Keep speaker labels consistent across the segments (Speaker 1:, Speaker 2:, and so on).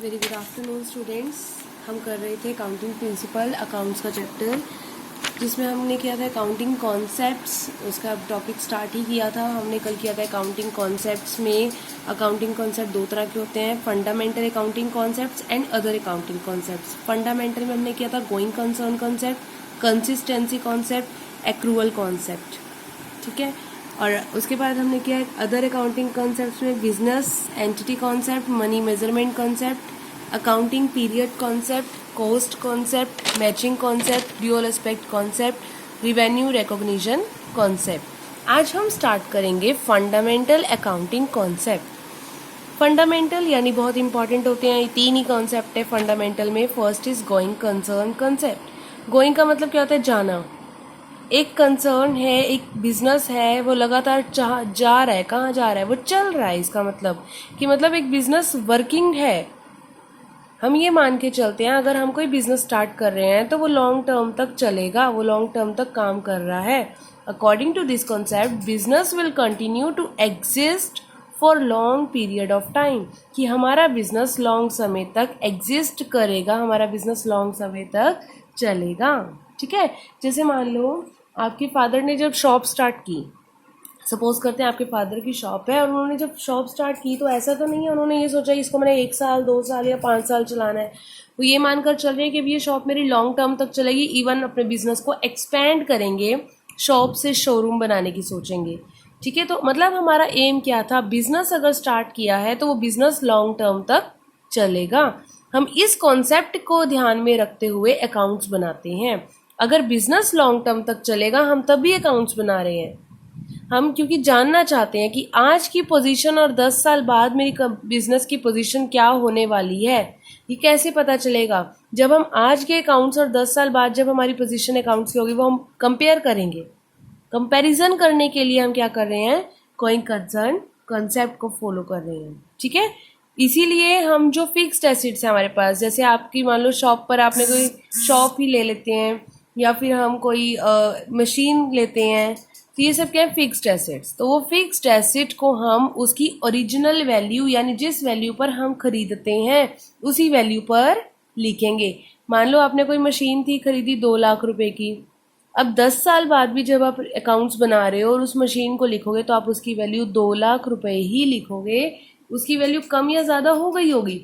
Speaker 1: Very good afternoon students. हम कर रहे थे अकाउंटिंग प्रिंसिपल अकाउंट्स का चैप्टर, जिसमें हमने किया था अकाउंटिंग कॉन्सेप्ट्स। उसका टॉपिक स्टार्ट ही किया था हमने कल किया था अकाउंटिंग कॉन्सेप्ट्स में। अकाउंटिंग कॉन्सेप्ट दो तरह के होते हैं, fundamental accounting concepts and other accounting concepts. Fundamental में हमने किया था going concern concept, consistency concept, accrual concept, ठीक है। और उसके बाद हमने किया अदर अकाउंटिंग कॉन्सेप्ट्स में business entity concept, money measurement concept, accounting period concept, cost concept, matching concept, dual aspect concept, revenue recognition concept. आज हम स्टार्ट करेंगे फंडामेंटल अकाउंटिंग कॉन्सेप्ट। फंडामेंटल यानी बहुत इंपॉर्टेंट होते हैं, तीन ही कॉन्सेप्ट है फंडामेंटल में। First is going concern concept. Going का मतलब क्या होता है? जाना। एक कंसर्न है, एक बिजनेस है, वो लगातार जा रहा है। कहाँ जा रहा है? वो चल रहा है। इसका मतलब कि एक बिजनेस वर्किंग है। हम ये मान के चलते हैं अगर हम कोई बिजनेस स्टार्ट कर रहे हैं तो वो लॉन्ग टर्म तक चलेगा, वो लॉन्ग टर्म तक काम कर रहा है। According to this concept business will continue to exist for long period of time, कि हमारा बिजनेस लॉन्ग समय तक एग्जिस्ट करेगा, हमारा बिजनेस लॉन्ग समय तक चलेगा, ठीक है। जैसे मान लो आपके फादर ने जब शॉप स्टार्ट की, सपोज करते हैं आपके फादर की शॉप है, और उन्होंने जब शॉप स्टार्ट की तो ऐसा तो नहीं है उन्होंने ये सोचा इसको मैंने 1 साल 2 साल या 5 साल चलाना है। वो ये मानकर चल रहे हैं कि ये शॉप मेरी लॉन्ग टर्म तक चलेगी। इवन अपने बिजनेस को एक्सपेंड करेंगे, शॉप से शोरूम बनाने की सोचेंगे, ठीक है। तो हमारा एम क्या था? बिजनेस अगर स्टार्ट किया है तो वो बिजनेस लॉन्ग टर्म तक चलेगा। हम इस कॉन्सेप्ट को ध्यान में रखते हुए अकाउंट्स बनाते हैं। अगर बिजनेस लॉन्ग टर्म तक चलेगा हम तब भी अकाउंट्स बना रहे हैं। हम क्योंकि जानना चाहते हैं कि आज की पोजीशन और 10 साल बाद मेरी बिजनेस की पोजीशन क्या होने वाली है। ये कैसे पता चलेगा? जब हम आज के अकाउंट्स और 10 साल बाद जब हमारी पोजीशन अकाउंट्स की होगी वो हम कंपेयर करेंगे। कंपैरिजन करने के लिए हम क्या कर रहे हैं? गोइंग कंसर्न कॉन्सेप्ट को फॉलो कर रहे हैं, ठीक है। इसीलिए हम जो फिक्स्ड एसेट्स हैं हमारे पास, जैसे आपकी मान लो शॉप पर आपने कोई शॉप ही ले लेते हैं, या फिर हम कोई मशीन लेते हैं, तो ये सब क्या है? Fixed assets. तो वो फिक्स्ड एसेट को हम उसकी ओरिजिनल वैल्यू यानी जिस वैल्यू पर हम खरीदते हैं उसी वैल्यू पर लिखेंगे। मान लो आपने कोई मशीन थी खरीदी 2 लाख रुपए की, अब 10 साल बाद भी जब आप अकाउंट्स बना रहे हो और उस मशीन को लिखोगे तो आप उसकी वैल्यू 2 लाख रुपए ही लिखोगे। उसकी वैल्यू कम या ज़्यादा हो गई होगी,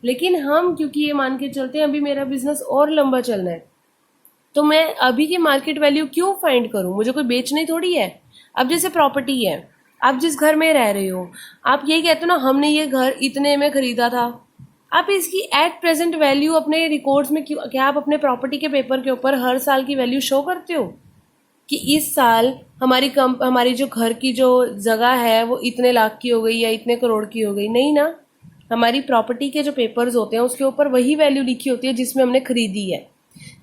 Speaker 1: लेकिन हम क्योंकि ये मान के चलते हैं अभी मेरा बिजनेस और लंबा चलना है, तो मैं अभी की मार्केट वैल्यू क्यों फाइंड करूं? मुझे कोई बेचनी थोड़ी है। अब जैसे प्रॉपर्टी है, आप जिस घर में रह रहे हो, आप यही कहते हो ना हमने ये घर इतने में खरीदा था। आप इसकी एट प्रेजेंट वैल्यू अपने रिकॉर्ड्स में क्यों, क्या आप अपने प्रॉपर्टी के पेपर के ऊपर हर साल की वैल्यू शो करते हो कि इस साल हमारी जो घर की जो जगह है वो इतने लाख की हो गई या इतने करोड़ की हो गई? नहीं ना। हमारी प्रॉपर्टी के जो पेपर्स होते हैं उसके ऊपर वही वैल्यू लिखी होती है जिसमें हमने खरीदी है।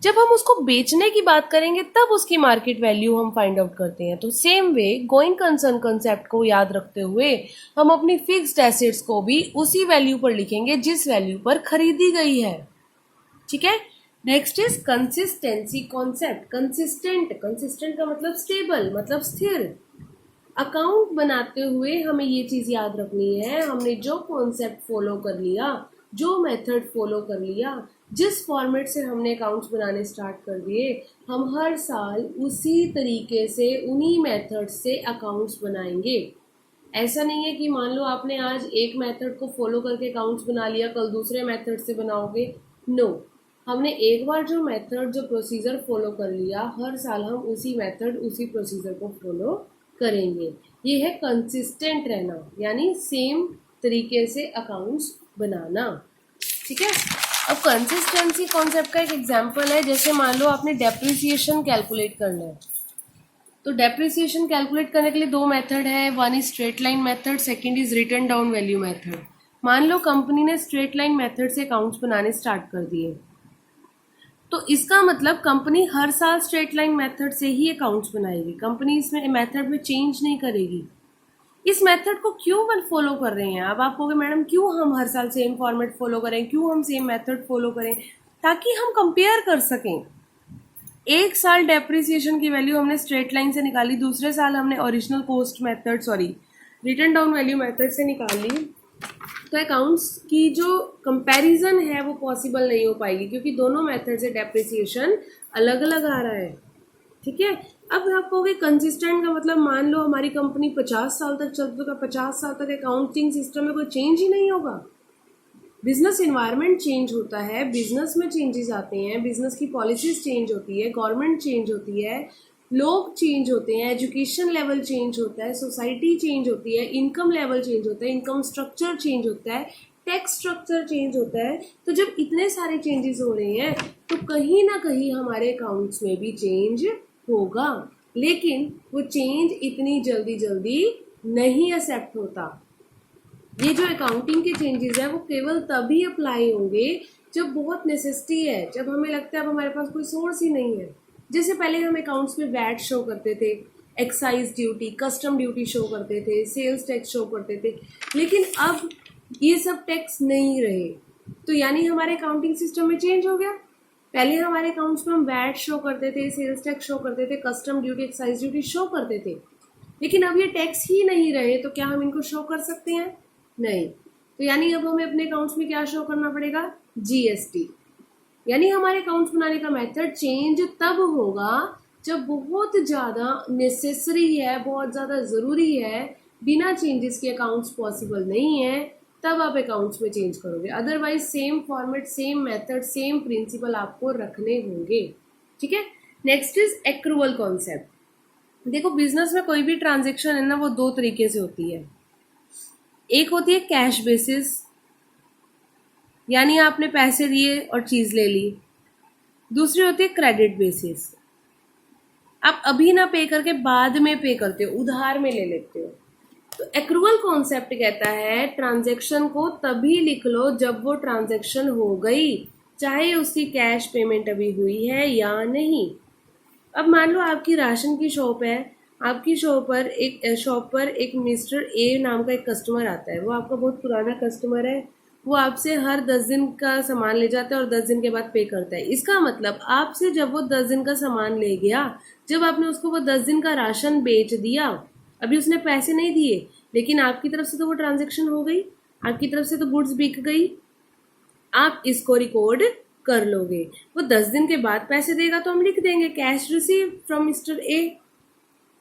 Speaker 1: जब हम उसको बेचने की बात करेंगे तब उसकी मार्केट वैल्यू हम फाइंड आउट करते हैं। तो same way going concern concept को याद रखते हुए हम अपनी फिक्स्ड एसेट्स को भी उसी वैल्यू पर लिखेंगे जिस वैल्यू पर खरीदी गई है, ठीक है। Next is consistency concept. Consistent का मतलब स्टेबल, मतलब स्थिर। अकाउंट बनाते हुए हमें ये चीज याद रखनी है, हमने जो कॉन्सेप्ट फॉलो कर लिया, जो मेथड फॉलो कर लिया, जिस फॉर्मेट से हमने अकाउंट्स बनाने स्टार्ट कर दिए, हम हर साल उसी तरीके से उन्हीं मेथड से अकाउंट्स बनाएंगे। ऐसा नहीं है कि मान लो आपने आज एक मेथड को फॉलो करके अकाउंट्स बना लिया, कल दूसरे मेथड से बनाओगे। नो, हमने एक बार जो मेथड जो प्रोसीजर फॉलो कर लिया, हर साल हम उसी मेथड उसी प्रोसीजर को फॉलो करेंगे। ये है कंसिस्टेंट रहना, यानी सेम तरीके से अकाउंट्स बनाना, ठीक है। अब कंसिस्टेंसी कॉन्सेप्ट का एक एग्जांपल है, जैसे मान लो आपने डेप्रिसिएशन कैलकुलेट करना है, तो डेप्रिसिएशन कैलकुलेट करने के लिए 2 मेथड है। One is straight line method, second is written down value method. मान लो कंपनी ने स्ट्रेट लाइन मेथड से अकाउंट्स बनाने स्टार्ट कर दिए, तो इसका मतलब कंपनी हर साल स्ट्रेट लाइन मेथड से ही अकाउंट्स बनाएगी। कंपनी इसमें मेथड में चेंज नहीं करेगी। इस मेथड को क्यों फॉलो कर रहे हैं? अब आप कहोगे मैडम क्यों हम हर साल सेम फॉर्मेट फॉलो करें, क्यों हम सेम मेथड फॉलो करें? ताकि हम कंपेयर कर सकें। एक साल डेप्रिसिएशन की वैल्यू हमने स्ट्रेट लाइन से निकाली, दूसरे साल हमने original cost method return down value method से निकाली, तो अकाउंट्स की जो कंपैरिजन है वो पॉसिबल नहीं हो पाएगी, क्योंकि दोनों मेथड से डेप्रिसिएशन अलग अलग आ रहा है। ठीक है, अब आप कहोगे कंसिस्टेंट का मतलब, मान लो हमारी कंपनी 50 साल तक चलती, तो 50 साल तक अकाउंटिंग सिस्टम में कोई चेंज ही नहीं होगा? बिजनेस इन्वायरमेंट चेंज होता है, बिजनेस में चेंजेस आते हैं, बिजनेस की पॉलिसीज चेंज होती है, गवर्नमेंट चेंज होती है, लोग चेंज होते हैं, एजुकेशन लेवल चेंज होता है, सोसाइटी चेंज होती है, इनकम लेवल चेंज होता है, इनकम स्ट्रक्चर चेंज होता है, टैक्स स्ट्रक्चर चेंज होता है। तो जब इतने सारे चेंजेस हो रहे हैं तो कहीं ना कहीं हमारे अकाउंट्स में भी चेंज होगा, लेकिन वो चेंज इतनी जल्दी जल्दी नहीं एक्सेप्ट होता। ये जो अकाउंटिंग के चेंजेस है वो केवल तभी अप्लाई होंगे जब बहुत नेसेसिटी है, जब हमें लगता है अब हमारे पास कोई सोर्स ही नहीं है। जैसे पहले हम अकाउंट्स में वैट शो करते थे, excise duty, custom duty show करते थे, सेल्स टैक्स शो करते थे, लेकिन अब ये सब टैक्स नहीं रहे। तो यानी हमारे अकाउंटिंग सिस्टम में चेंज हो गया। पहले हमारे अकाउंट्स में हम वैट शो करते थे, सेल्स टैक्स शो करते थे, custom duty, excise duty show करते थे, लेकिन अब ये टैक्स ही नहीं रहे, तो क्या हम इनको शो कर सकते हैं? नहीं। तो यानी अब हमें अपने अकाउंट्स में क्या शो करना पड़ेगा? जीएसटी। यानी हमारे अकाउंट्स बनाने का मेथड चेंज तब होगा जब बहुत ज़्यादा नेसेसरी है, बहुत ज़्यादा ज़रूरी है, बिना चेंजेस के अकाउंट्स पॉसिबल नहीं है, तब आप अकाउंट्स में चेंज करोगे। Otherwise same format, same method, same principle आपको रखने होंगे। ठीक है, नेक्स्ट इज एक्रूवल कॉन्सेप्ट। देखो, बिजनेस में कोई भी ट्रांजेक्शन है ना, वो दो तरीके से होती है। एक होती है कैश बेसिस, यानी आपने पैसे दिए और चीज ले ली। दूसरी होती है क्रेडिट बेसिस, आप अभी ना पे करके बाद में पे करते हो, उधार में ले लेते हो। तो एक्रूवल कॉन्सेप्ट कहता है ट्रांजैक्शन को तभी लिख लो जब वो ट्रांजैक्शन हो गई, चाहे उसकी कैश पेमेंट अभी हुई है या नहीं। अब मान लो आपकी राशन की शॉप है, आपकी शॉप पर एक मिस्टर ए नाम का एक कस्टमर आता है। वो आपका बहुत पुराना कस्टमर है, वो आपसे हर 10 दिन का सामान ले जाता है और 10 दिन के बाद पे करता है। इसका मतलब आपसे जब वो 10 दिन का सामान ले गया, जब आपने उसको वो 10 दिन का राशन बेच दिया, अभी उसने पैसे नहीं दिए, लेकिन आपकी तरफ से तो वो ट्रांजेक्शन हो गई, आपकी तरफ से तो गुड्स बिक गई, आप इसको रिकॉर्ड कर लोगे। वो 10 दिन के बाद पैसे देगा तो हम लिख देंगे cash receive from mister A.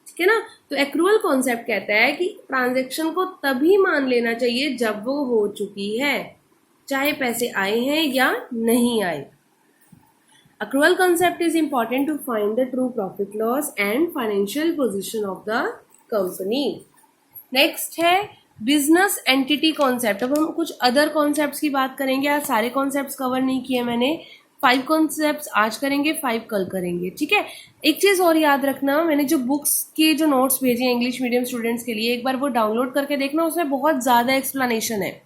Speaker 1: ठीक है ना। तो एक्रूअल कॉन्सेप्ट कहता है कि ट्रांजैक्शन को तभी मान लेना चाहिए जब वो हो चुकी है, चाहे पैसे आए हैं या नहीं आए। Accrual concept is important to find the true profit loss and financial position of the company. Next है बिजनेस एंटिटी कॉन्सेप्ट। अब हम कुछ अदर कॉन्सेप्ट्स की बात करेंगे। आज सारे कॉन्सेप्ट्स कवर नहीं किए मैंने, 5 कॉन्सेप्ट्स आज करेंगे, 5 कल करेंगे। ठीक है। एक चीज और याद रखना, मैंने जो बुक्स के जो नोट्स भेजे हैं इंग्लिश मीडियम स्टूडेंट्स के लिए, एक बार वो डाउनलोड करके देखना, उसमें बहुत ज्यादा एक्सप्लेनेशन है।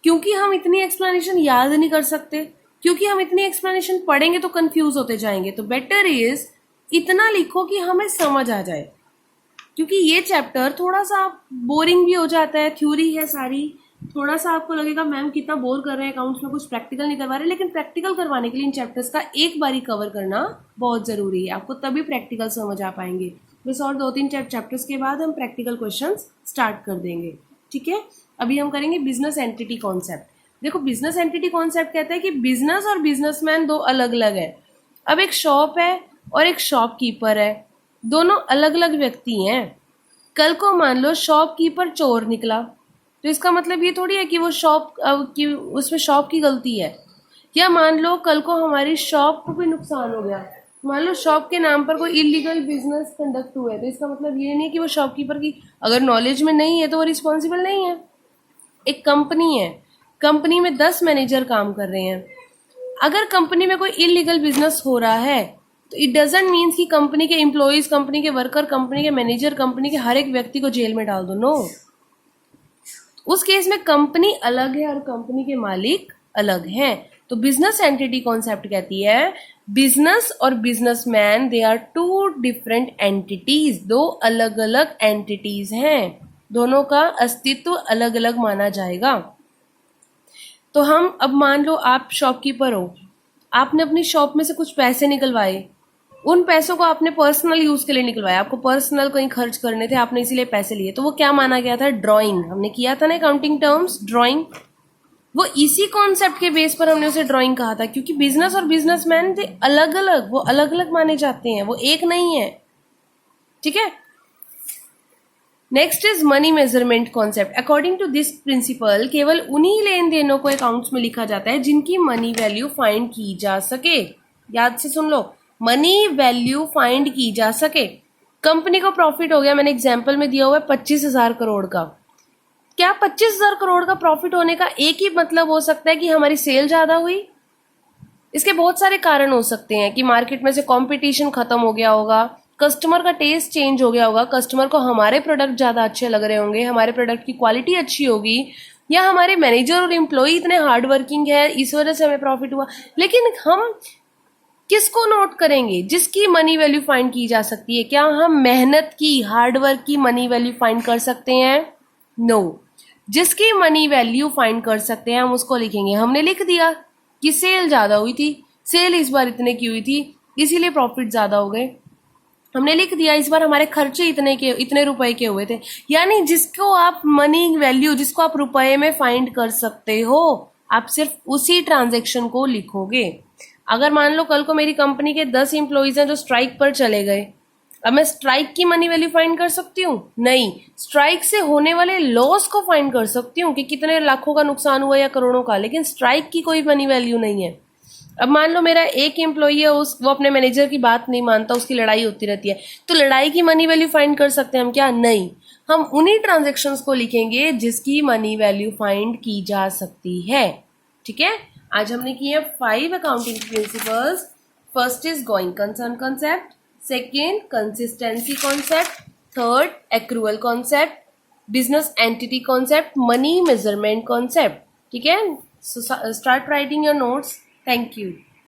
Speaker 1: क्योंकि हम इतनी एक्सप्लेनेशन याद नहीं कर सकते, क्योंकि हम इतनी एक्सप्लेनेशन पढ़ेंगे तो कंफ्यूज होते जाएंगे। तो बेटर इज इतना लिखो कि हमें समझ आ जाए, क्योंकि ये चैप्टर थोड़ा सा बोरिंग भी हो जाता है, थ्योरी है सारी, थोड़ा सा आपको लगेगा मैम कितना बोर कर रहे हैं, अकाउंट्स में कुछ प्रैक्टिकल नहीं करवा रहे, लेकिन प्रैक्टिकल करवाने के लिए इन चैप्टर्स का एक बारी कवर करना बहुत जरूरी है, आपको तभी प्रैक्टिकल समझ आ पाएंगे। बस और 2-3 चैप्टर्स के बाद हम प्रैक्टिकल क्वेश्चन स्टार्ट कर देंगे। ठीक है। अभी हम करेंगे बिजनेस एंटिटी कॉन्सेप्ट। देखो, बिजनेस एंटिटी कॉन्सेप्ट कहता है कि बिजनेस और बिजनेसमैन दो अलग अलग है। अब एक शॉप है और एक शॉपकीपर है, दोनों अलग अलग व्यक्ति हैं। कल को मान लो शॉपकीपर चोर निकला, तो इसका मतलब ये थोड़ी है कि वो उसमें शॉप की गलती है। या मान लो कल को हमारी शॉप को भी नुकसान हो गया, मान लो शॉप के नाम पर कोई इलीगल बिजनेस कंडक्ट हुआ है, तो इसका मतलब ये नहीं है कि वो शॉपकीपर की अगर नॉलेज में नहीं है तो वो रिस्पॉन्सिबल नहीं है। एक कंपनी है, कंपनी में 10 मैनेजर काम कर रहे हैं, अगर कंपनी में कोई इलीगल बिजनेस हो रहा है तो इट डजंट मीन्स कि कंपनी के एम्प्लॉइज, कंपनी के वर्कर, कंपनी के मैनेजर, कंपनी के हर एक व्यक्ति को जेल में डाल दो। नो, उस केस में कंपनी अलग है और कंपनी के मालिक अलग हैं। तो बिजनेस एंटिटी कॉन्सेप्ट कहती है बिजनेस और businessman they are 2 different entities, 2 अलग अलग एंटिटीज हैं, दोनों का अस्तित्व अलग अलग माना जाएगा। तो हम अब मान लो आप शॉपकीपर हो, आपने अपनी शॉप में से कुछ पैसे निकलवाए, उन पैसों को आपने पर्सनल यूज के लिए निकलवाया, आपको पर्सनल कहीं खर्च करने थे, आपने इसीलिए पैसे लिए, तो वो क्या माना गया था? ड्राइंग। हमने किया था ना अकाउंटिंग टर्म्स, ड्राइंग। वो इसी कॉन्सेप्ट के बेस पर हमने उसे ड्राइंग कहा था, क्योंकि बिजनेस और बिजनेसमैन थे अलग अलग, वो अलग अलग माने जाते हैं, वो एक नहीं है। ठीक है। Next is money measurement concept. According to this principle केवल उन्हीं लेन देनों को अकाउंट्स में लिखा जाता है जिनकी मनी वैल्यू फाइंड की जा सके। याद से सुन लो, मनी वैल्यू फाइंड की जा सके। कंपनी को प्रॉफिट हो गया, मैंने एग्जाम्पल में दिया हुआ है 25,000 करोड़ का। क्या 25,000 करोड़ का प्रॉफिट होने का एक ही मतलब हो सकता है कि हमारी सेल ज्यादा हुई? इसके बहुत सारे कारण हो सकते हैं कि मार्केट में से कंपटीशन खत्म हो गया होगा, कस्टमर का टेस्ट चेंज हो गया होगा, कस्टमर को हमारे प्रोडक्ट ज्यादा अच्छे लग रहे होंगे, हमारे प्रोडक्ट की क्वालिटी अच्छी होगी, या हमारे मैनेजर और एम्प्लॉय इतने हार्ड वर्किंग है, इस वजह से हमें प्रॉफिट हुआ। लेकिन हम किसको नोट करेंगे? जिसकी मनी वैल्यू फाइंड की जा सकती है। क्या हम मेहनत की, हार्ड वर्क की मनी वैल्यू फाइंड कर सकते हैं? नो। जिसकी मनी वैल्यू फाइंड कर सकते हैं हम उसको लिखेंगे। हमने लिख दिया कि सेल ज्यादा हुई थी, सेल इस बार इतने की हुई थी, इसीलिए प्रॉफिट ज्यादा हो गए। हमने लिख दिया इस बार हमारे खर्चे इतने रुपए के हुए थे। यानी जिसको आप मनी वैल्यू, जिसको आप रुपए में फाइंड कर सकते हो, आप सिर्फ उसी ट्रांजेक्शन को लिखोगे। अगर मान लो कल को मेरी कंपनी के 10 एम्प्लॉइज हैं जो स्ट्राइक पर चले गए, अब मैं स्ट्राइक की मनी वैल्यू फाइंड कर सकती हूँ? नहीं। स्ट्राइक से होने वाले लॉस को फाइंड कर सकती हूँ कि कितने लाखों का नुकसान हुआ या करोड़ों का, लेकिन स्ट्राइक की कोई मनी वैल्यू नहीं है। अब मान लो मेरा एक एम्प्लॉई है, वो अपने मैनेजर की बात नहीं मानता, उसकी लड़ाई होती रहती है, तो लड़ाई की मनी वैल्यू फाइंड कर सकते हैं हम क्या? नहीं। हम उन्हीं ट्रांजेक्शन्स को लिखेंगे जिसकी मनी वैल्यू फाइंड की जा सकती है। ठीक है। आज हमने किए 5 accounting principles. First is going concern concept, second consistency concept, third accrual concept, business entity concept, money measurement concept. ठीक है। Start writing your notes. Thank you.